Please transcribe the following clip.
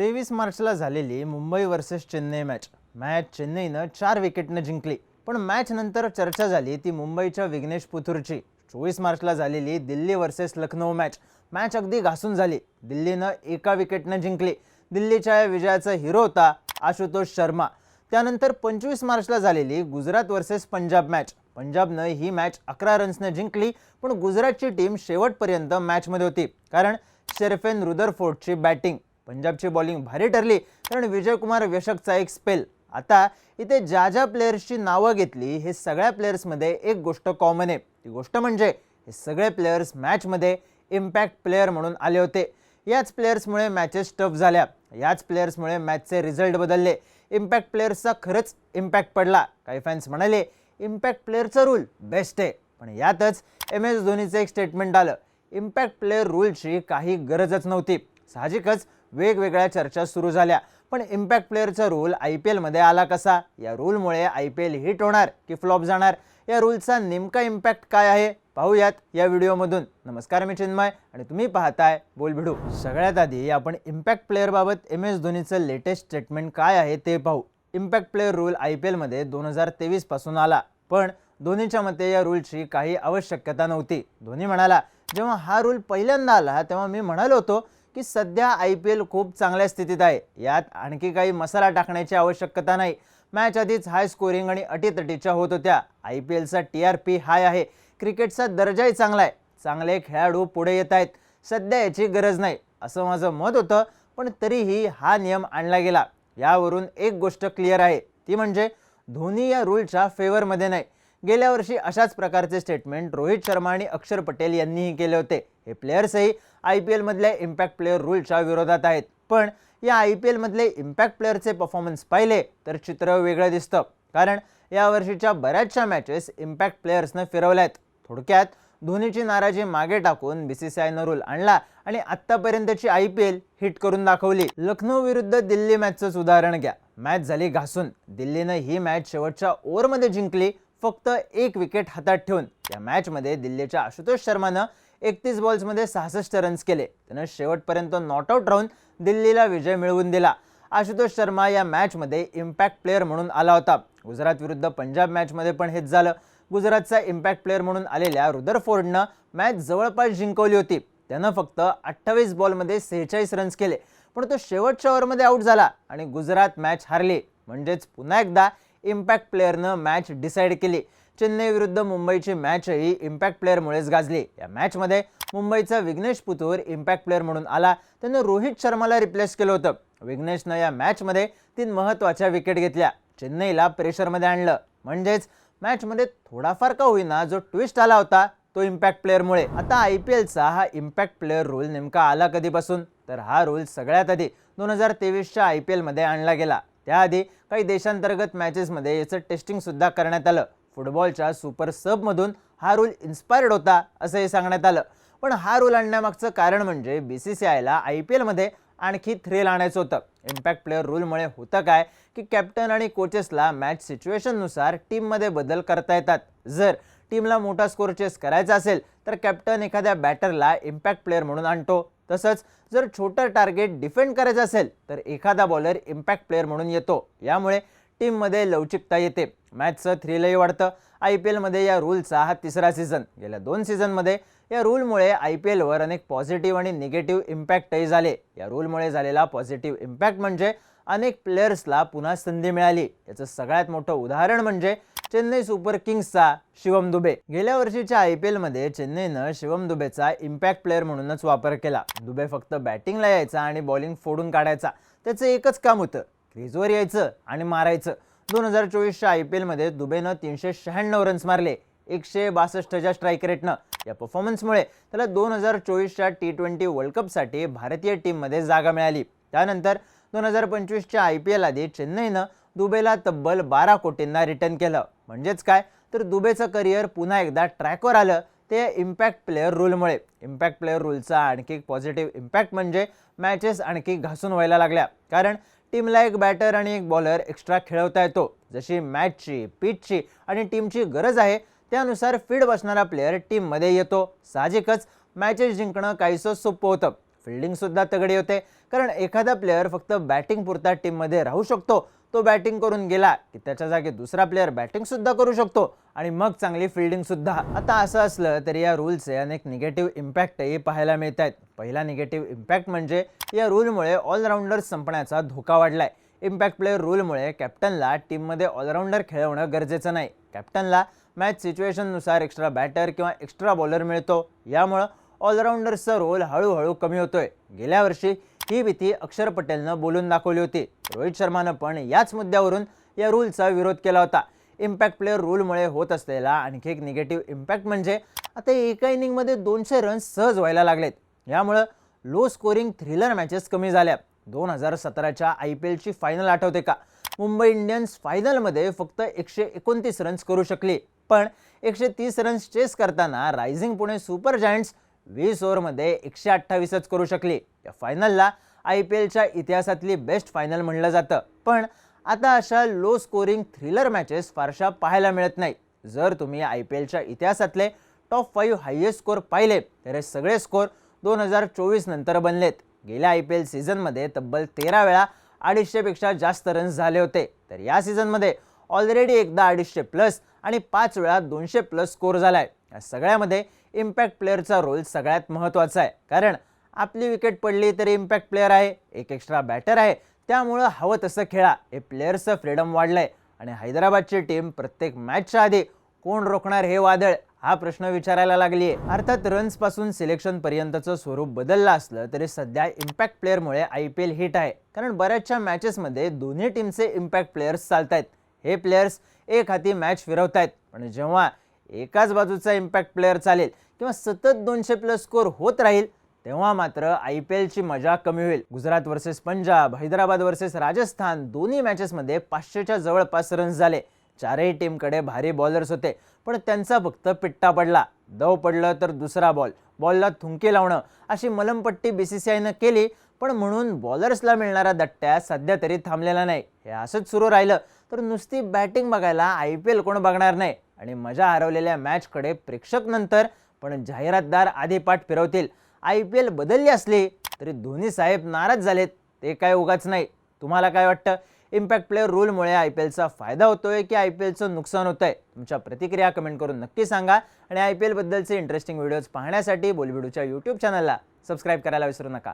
23 मार्चला झालेली Mumbai versus Chennai match चेन्नईनं 4 विकेटने जिंकली। पण मॅच नंतर चर्चा झाली ती मुंबईच्या विघ्नेश पुथुरची। 24 मार्चला झालेली दिल्ली वर्सेस लखनौ मॅच अगदी घासून झाली। दिल्लीनं 1 विकेटने जिंकली। दिल्लीच्या या विजयाचा हिरो होता आशुतोष शर्मा। त्यानंतर 25 मार्चला झालेली गुजरात वर्सेस पंजाब पंजाबनं ही मॅच 11 रन्सने जिंकली। पण गुजरातची टीम शेवटपर्यंत मॅचमध्ये होती, कारण शेरफेन रुदरफोर्डची बॅटिंग, पंजाबची बॉलिंग भारी ठरली, कारण विजयकुमार यशकचा एक स्पेल। आता इथे ज्या प्लेयर्सची नावं घेतली, हे सगळ्या प्लेयर्समध्ये एक गोष्ट कॉमन आहे। ती गोष्ट म्हणजे हे सगळे प्लेयर्स मॅचमध्ये इम्पॅक्ट प्लेयर म्हणून आले होते। याच प्लेयर्समुळे मॅचेस टफ झाल्या, याच प्लेयर्समुळे मॅचचे रिझल्ट बदलले। इम्पॅक्ट प्लेयर्सचा खरंच इम्पॅक्ट पडला। काही फॅन्स म्हणाले इम्पॅक्ट प्लेयरचा रूल बेस्ट आहे, पण यातच MS धोनीचं एक स्टेटमेंट आलं, इम्पॅक्ट प्लेयर रूलची काही गरजच नव्हती। साहजिकच वेगवेगळ्या चर्चा सुरू झाल्या, पण इम्पॅक्ट प्लेयरचा रूल IPL मध्ये आला कसा? या रूलमुळे IPL हिट होणार की फ्लॉप जाणार? या रूलचा नेमका इम्पॅक्ट काय आहे पाहूयात या व्हिडिओमधून। नमस्कार, मी चिन्मय आणि तुम्ही पाहताय बोलबिडू। सगळ्यात आधी आपण इम्पॅक्ट प्लेयर बाबत MS धोनीचं लेटेस्ट स्टेटमेंट काय आहे ते पाहू। इम्पॅक्ट प्लेयर रूल IPL मध्ये 2023 पासून आला, पण धोनीच्या मते या रूलची काही आवश्यकता नव्हती। धोनी म्हणाला, जेव्हा हा रूल पहिल्यांदा आला तेव्हा मी म्हणालो होतो की सध्या IPL खूप चांगल्या स्थितीत आहे, यात आणखी काही मसाला टाकण्याची आवश्यकता नाही। मॅच आधीच हाय स्कोरिंग आणि अटीतटीच्या होत होत्या। IPLचा TRP हाय आहे, क्रिकेटचा दर्जाही चांगला आहे, चांगले खेळाडू पुढे येत आहेत, सध्या याची गरज नाही असं माझं मत होतं। पण तरीही हा नियम आणला गेला। यावरून एक गोष्ट क्लिअर आहे, ती म्हणजे धोनी या रूलच्या फेवरमध्ये नाही। गेल्या वर्षी अशाच प्रकारचे स्टेटमेंट रोहित शर्मा आणि अक्षर पटेल यांनीही केले होते। हे प्लेयर्सही IPL मधल्या इम्पॅक्ट प्लेयर रूलच्या विरोधात आहेत। पण या IPL मधले इम्पॅक्ट प्लेयरचे परफॉर्मन्स पाहिले तर चित्र वेगळं दिसतं, कारण या वर्षीच्या बऱ्याचशा मॅचेस इम्पॅक्ट प्लेयर्सने फिरवल्या आहेत। थोडक्यात धोनीची नाराजी मागे टाकून BCCIनं रूल आणला आणि आत्तापर्यंतची IPL हिट करून दाखवली। लखनौ विरुद्ध दिल्ली मॅचचंच उदाहरण घ्या। मॅच झाली घासून, दिल्लीनं ही मॅच शेवटच्या ओव्हरमध्ये जिंकली, फक्त 1 विकेट हातात ठेवून। या मॅचमध्ये दिल्लीच्या आशुतोष शर्मानं 31 बॉल्समध्ये 66 रन्स केले। त्यानं शेवटपर्यंत नॉट आउट राहून दिल्लीला विजय मिळवून दिला। आशुतोष शर्मा या मॅचमध्ये इम्पॅक्ट प्लेयर म्हणून आला होता। गुजरात विरुद्ध पंजाब मॅचमध्ये पण हेच झालं। गुजरातचा इम्पॅक्ट प्लेयर म्हणून आलेल्या रुदरफोर्डनं मॅच जवळपास जिंकवली होती। त्यानं फक्त 28 बॉलमध्ये 46 रन्स केले, पण तो शेवटच्या ओव्हरमध्ये आउट झाला आणि गुजरात मॅच हारली। म्हणजेच पुन्हा एकदा इम्पॅक्ट प्लेयरनं मॅच डिसाईड केली। चेन्नई विरुद्ध मुंबईची मॅचही इम्पॅक्ट प्लेयरमुळेच गाजली। या मॅचमध्ये मुंबईचा विघ्नेश पुथुर इम्पॅक्ट प्लेयर म्हणून आला, त्यानं रोहित शर्माला रिप्लेस केलं होतं। विघ्नेशनं या मॅचमध्ये 3 महत्त्वाच्या विकेट घेतल्या, चेन्नईला प्रेशरमध्ये आणलं। म्हणजेच मॅचमध्ये थोडाफार का होईना जो ट्विस्ट आला होता तो इम्पॅक्ट प्लेयरमुळे। आता IPLचा हा इम्पॅक्ट प्लेयर रूल नेमका आला कधीपासून? तर हा रूल सगळ्यात आधी 2023च्या IPL मध्ये आणला गेला। त्याआधी काही देशांतर्गत मॅचेसमध्ये याचं टेस्टिंग सुद्धा करण्यात आलं। फुटबॉलच्या सुपर सबमधून हा रूल इन्स्पायर्ड होता असंही सांगण्यात आलं। पण हा रूल आणण्यामागचं कारण म्हणजे BCCIला IPL मध्ये आणखी थ्रिल आणायचं होतं। इम्पॅक्ट प्लेयर रूलमुळे होतं काय की कॅप्टन आणि कोचेसला मॅच सिच्युएशननुसार टीममध्ये बदल करता येतात। जर टीमला मोठा स्कोर चेस करायचा असेल तर कॅप्टन एखाद्या बॅटरला इम्पॅक्ट प्लेयर म्हणून आणतो। तसंच जर छोटं टार्गेट डिफेंड करायचं असेल तर एखादा बॉलर इम्पॅक्ट प्लेयर म्हणून येतो। यामुळे टीममध्ये लवचिकता येते, मॅचचं थ्रिलही वाढतं। IPL मध्ये या रूलचा हा 3रा सीझन। गेल्या 2 सीझनमध्ये या रूलमुळे IPL वर अनेक पॉझिटिव्ह आणि निगेटिव्ह इम्पॅक्टही झाले। या रूलमुळे झालेला पॉझिटिव्ह इम्पॅक्ट म्हणजे अनेक प्लेयर्सला पुन्हा संधी मिळाली। याचं सगळ्यात मोठं उदाहरण म्हणजे चेन्नई सुपर किंग्सचा शिवम दुबे। गेल्या वर्षीच्या IPL मध्ये चेन्नईनं शिवम दुबेचा इम्पॅक्ट प्लेयर म्हणूनच वापर केला। दुबे फक्त बॅटिंगला यायचा आणि बॉलिंग फोडून काढायचा, त्याचं एकच काम होतं, क्रीजवर यायचं आणि मारायचं। 2024च्या IPL मध्ये दुबेनं 396 रन्स मारले, 162च्या स्ट्राईक रेटनं। या परफॉर्मन्समुळे त्याला 2024च्या T20 वर्ल्ड कपसाठी भारतीय टीममध्ये जागा मिळाली। त्यानंतर 2025च्या IPL आधी चेन्नईनं दुबेला तब्बल 12 कोटींना रिटर्न केलं। म्हणजेच काय तर दुबेचं करिअर पुन्हा एकदा ट्रॅकवर आलं, ते इम्पॅक्ट प्लेयर रूलमुळे। इम्पॅक्ट प्लेयर रूलचा आणखी एक पॉझिटिव्ह इम्पॅक्ट म्हणजे मॅचेस आणखी घासून व्हायला लागल्या, कारण टीमला एक बॅटर आणि एक बॉलर एक्स्ट्रा खेळवता येतो। जशी मॅचची, पिचची आणि टीमची गरज आहे त्यानुसार फीड बसणारा प्लेयर टीममध्ये येतो। साहजिकच मॅचेस जिंकणं काहीसं सोपं होतं। फिल्डिंगसुद्धा तगडी होते, कारण एखादा प्लेअर फक्त बॅटिंग पुरता टीममध्ये राहू शकतो. तो बॅटिंग करून गेला की त्याच्या जागी दुसरा प्लेअर बॅटिंगसुद्धा करू शकतो आणि मग चांगली फिल्डिंगसुद्धा. आता असं असलं तरी या रूलचे अनेक निगेटिव्ह इम्पॅक्टही पाहायला मिळत आहेत. पहिला निगेटिव्ह इम्पॅक्ट म्हणजे या रूलमुळे ऑलराऊंडर्स संपण्याचा धोका वाढलाय. इम्पॅक्ट प्लेअर रूलमुळे कॅप्टनला टीममध्ये ऑलराऊंडर खेळवणं गरजेचं नाही. कॅप्टनला मॅच सिच्युएशननुसार एक्स्ट्रा बॅटर किंवा एक्स्ट्रा बॉलर मिळतो. यामुळं ऑलराऊंडर्सचा रोल हळूहळू कमी होतोय. गेल्या वर्षी ही भीती अक्षर पटेलनं बोलून दाखवली होती. रोहित शर्मानं पण याच मुद्द्यावरून या रूलचा विरोध केला होता. इम्पॅक्ट प्लेअर रूलमुळे होत असलेला आणखी एक निगेटिव्ह इम्पॅक्ट म्हणजे आता एका इनिंगमध्ये 200 रन्स सहज व्हायला लागलेत. यामुळं लो स्कोरिंग थ्रिलर मॅचेस कमी झाल्या. 2017च्या IPLची फायनल आठवते का? मुंबई इंडियन्स फायनलमध्ये फक्त 129 रन्स करू शकली, पण 130 रन्स चेस करताना रायझिंग पुणे सुपर जायंट्स 20 ओव्हरमध्ये 128च करू शकली. या फायनलला IPLच्या इतिहासातली बेस्ट फायनल म्हणलं जातं. पण आता अशा लो स्कोरिंग थ्रिलर मॅचेस फारशा पाहायला मिळत नाही. जर तुम्ही IPLच्या इतिहासातले टॉप 5 हायेस्ट स्कोर पाहिले तर हे सगळे स्कोर 2024 नंतर बनलेत. गेल्या IPL सीझनमध्ये तब्बल 13 वेळा 250 पेक्षा जास्त रन्स झाले होते, तर या सीझनमध्ये ऑलरेडी एकदा 250 प्लस आणि 5 वेळा 200 प्लस स्कोर झालाय. या सगळ्यामध्ये इम्पॅक्ट प्लेअरचा रोल सगळ्यात महत्त्वाचा आहे, कारण आपली विकेट पडली तरी इम्पॅक्ट प्लेअर आहे, एक एक्स्ट्रा बॅटर आहे, त्यामुळं हवं तसं खेळा. हे प्लेअर्सचं फ्रीडम वाढलंय आणि हैदराबादची टीम प्रत्येक मॅचच्या आधी कोण रोखणार हे वादळ हा प्रश्न विचारायला लागली आहे. अर्थात रन्स पासून सिलेक्शन पर्यंतचं स्वरूप बदललं असलं तरी सध्या इम्पॅक्ट प्लेअरमुळे IPL हिट आहे, कारण बऱ्याचशा मॅचेसमध्ये दोन्ही टीमचे इम्पॅक्ट प्लेयर्स चालतायत. हे प्लेयर्स एक हाती मॅच फिरवतायत, पण जेव्हा एकाच बाजूचा इम्पॅक्ट प्लेअर चालेल किंवा सतत 200 प्लस स्कोर होत राहील तेव्हा मात्र IPLची मजा कमी होईल. गुजरात वर्सेस पंजाब, हैदराबाद वर्सेस राजस्थान दोन्ही मॅचेसमध्ये 500च्या जवळपास रन्स झाले. चारही टीमकडे भारी बॉलर्स होते, पण त्यांचा फक्त पिट्टा पडला. दव पडलं तर दुसरा बॉलला थुंकी लावणं अशी मलमपट्टी BCCIनं केली, पण म्हणून बॉलर्सला मिळणारा दट्ट्या सध्या तरी थांबलेला नाही. हे असंच सुरू राहिलं तर नुसती बॅटिंग बघायला IPL कोण बघणार नाही आणि मजा हरवलेल्या मॅचकडे प्रेक्षक नंतर पण जाहिरातदार आधी पाठ फिरवतील. IPL बदलली असली तरी धोनी साहेब नाराज झालेत, ते काय उगाच नाही. तुम्हाला काय वाटतं? इम्पॅक्ट प्लेअर रूलमुळे IPLचा फायदा होतोय की IPLचं नुकसान होतंय? तुमच्या प्रतिक्रिया कमेंट करून नक्की सांगा आणि IPL बद्दलचे इंटरेस्टिंग व्हिडिओज पाहण्यासाठी बॉलिवूडच्या YouTube चॅनलला सबस्क्राईब करायला विसरू नका.